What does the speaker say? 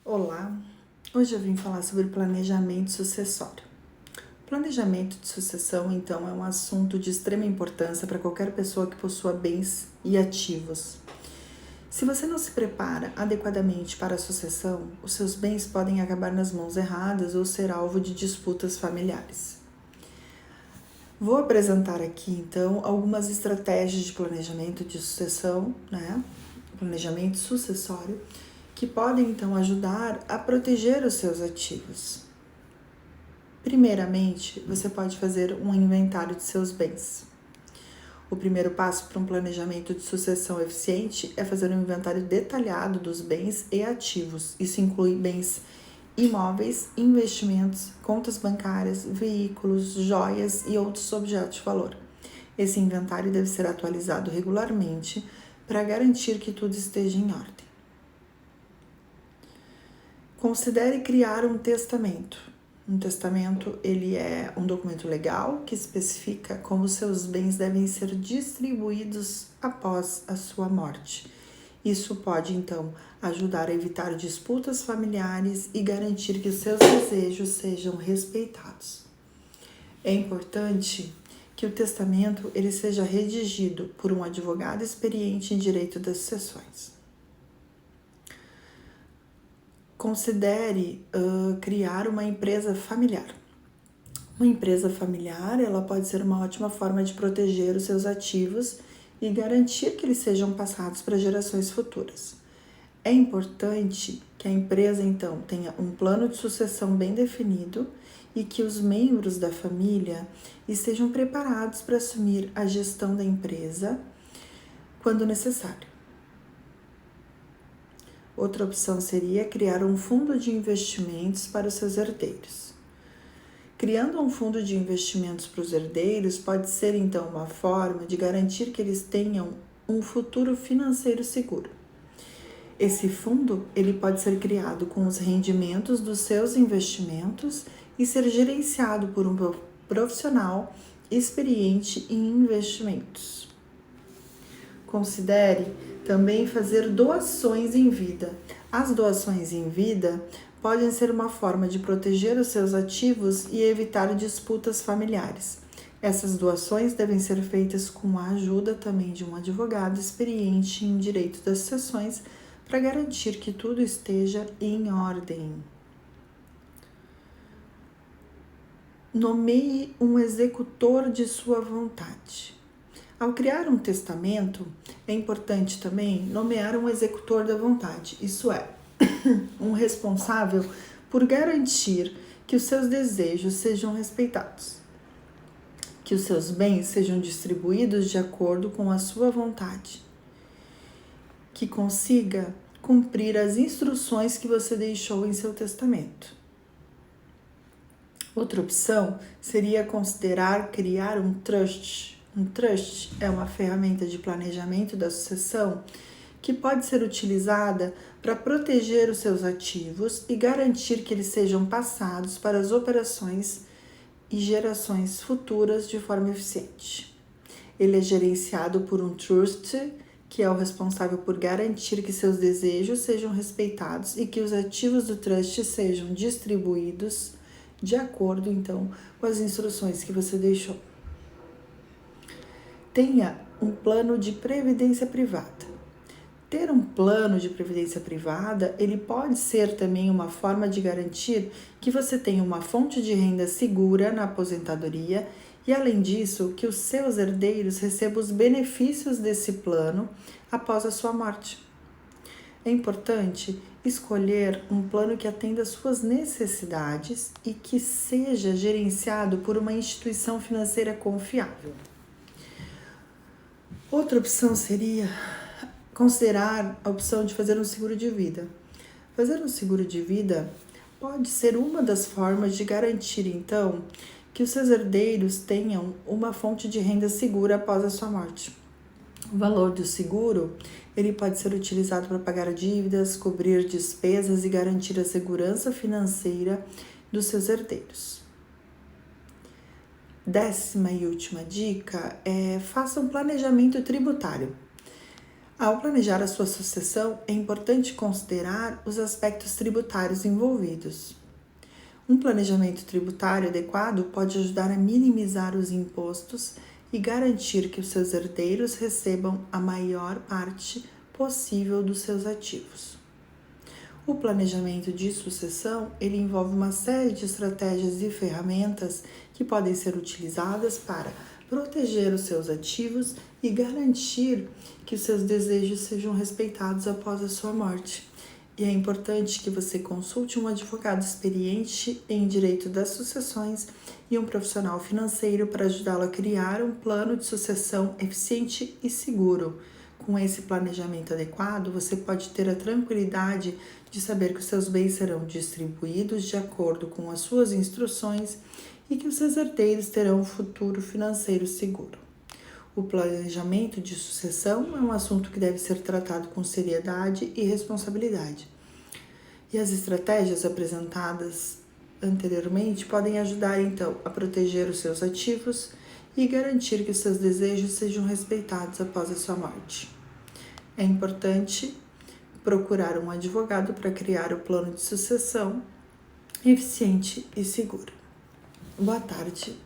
Olá, hoje eu vim falar sobre planejamento sucessório. Planejamento de sucessão, então, é um assunto de extrema importância para qualquer pessoa que possua bens e ativos. Se você não se prepara adequadamente para a sucessão, os seus bens podem acabar nas mãos erradas ou ser alvo de disputas familiares. Vou apresentar aqui, então, algumas estratégias de planejamento de sucessão, planejamento sucessório, que podem então ajudar a proteger os seus ativos. Primeiramente, você pode fazer um inventário de seus bens. O primeiro passo para um planejamento de sucessão eficiente é fazer um inventário detalhado dos bens e ativos. Isso inclui bens imóveis, investimentos, contas bancárias, veículos, joias e outros objetos de valor. Esse inventário deve ser atualizado regularmente para garantir que tudo esteja em ordem. Considere criar um testamento. Um testamento, ele é um documento legal que especifica como seus bens devem ser distribuídos após a sua morte. Isso pode, então, ajudar a evitar disputas familiares e garantir que os seus desejos sejam respeitados. É importante que o testamento ele seja redigido por um advogado experiente em direito das sucessões. Considere criar uma empresa familiar. Uma empresa familiar, ela pode ser uma ótima forma de proteger os seus ativos e garantir que eles sejam passados para gerações futuras. É importante que a empresa, então, tenha um plano de sucessão bem definido e que os membros da família estejam preparados para assumir a gestão da empresa quando necessário. Outra opção seria criar um fundo de investimentos para os seus herdeiros. Criando um fundo de investimentos para os herdeiros pode ser, então, uma forma de garantir que eles tenham um futuro financeiro seguro. Esse fundo ele pode ser criado com os rendimentos dos seus investimentos e ser gerenciado por um profissional experiente em investimentos. Considere também fazer doações em vida. As doações em vida podem ser uma forma de proteger os seus ativos e evitar disputas familiares. Essas doações devem ser feitas com a ajuda também de um advogado experiente em direito das sucessões para garantir que tudo esteja em ordem. Nomeie um executor de sua vontade. Ao criar um testamento, é importante também nomear um executor da vontade, isso é, um responsável por garantir que os seus desejos sejam respeitados, que os seus bens sejam distribuídos de acordo com a sua vontade, que consiga cumprir as instruções que você deixou em seu testamento. Outra opção seria considerar criar um trust. Um trust é uma ferramenta de planejamento da sucessão que pode ser utilizada para proteger os seus ativos e garantir que eles sejam passados para as operações e gerações futuras de forma eficiente. Ele é gerenciado por um trust, que é o responsável por garantir que seus desejos sejam respeitados e que os ativos do trust sejam distribuídos de acordo, então, com as instruções que você deixou. Tenha um plano de previdência privada. Ter um plano de previdência privada, ele pode ser também uma forma de garantir que você tenha uma fonte de renda segura na aposentadoria e, além disso, que os seus herdeiros recebam os benefícios desse plano após a sua morte. É importante escolher um plano que atenda às suas necessidades e que seja gerenciado por uma instituição financeira confiável. Outra opção seria considerar a opção de fazer um seguro de vida. Fazer um seguro de vida pode ser uma das formas de garantir, então, que os seus herdeiros tenham uma fonte de renda segura após a sua morte. O valor do seguro, ele pode ser utilizado para pagar dívidas, cobrir despesas e garantir a segurança financeira dos seus herdeiros. 10ª e última dica é faça um planejamento tributário. Ao planejar a sua sucessão, é importante considerar os aspectos tributários envolvidos. Um planejamento tributário adequado pode ajudar a minimizar os impostos e garantir que os seus herdeiros recebam a maior parte possível dos seus ativos. O planejamento de sucessão, ele envolve uma série de estratégias e ferramentas que podem ser utilizadas para proteger os seus ativos e garantir que os seus desejos sejam respeitados após a sua morte. E é importante que você consulte um advogado experiente em direito das sucessões e um profissional financeiro para ajudá-lo a criar um plano de sucessão eficiente e seguro. Com esse planejamento adequado, você pode ter a tranquilidade de saber que os seus bens serão distribuídos de acordo com as suas instruções e que os seus herdeiros terão um futuro financeiro seguro. O planejamento de sucessão é um assunto que deve ser tratado com seriedade e responsabilidade. E as estratégias apresentadas anteriormente podem ajudar, então, a proteger os seus ativos e garantir que os seus desejos sejam respeitados após a sua morte. É importante procurar um advogado para criar o plano de sucessão eficiente e seguro. Boa tarde.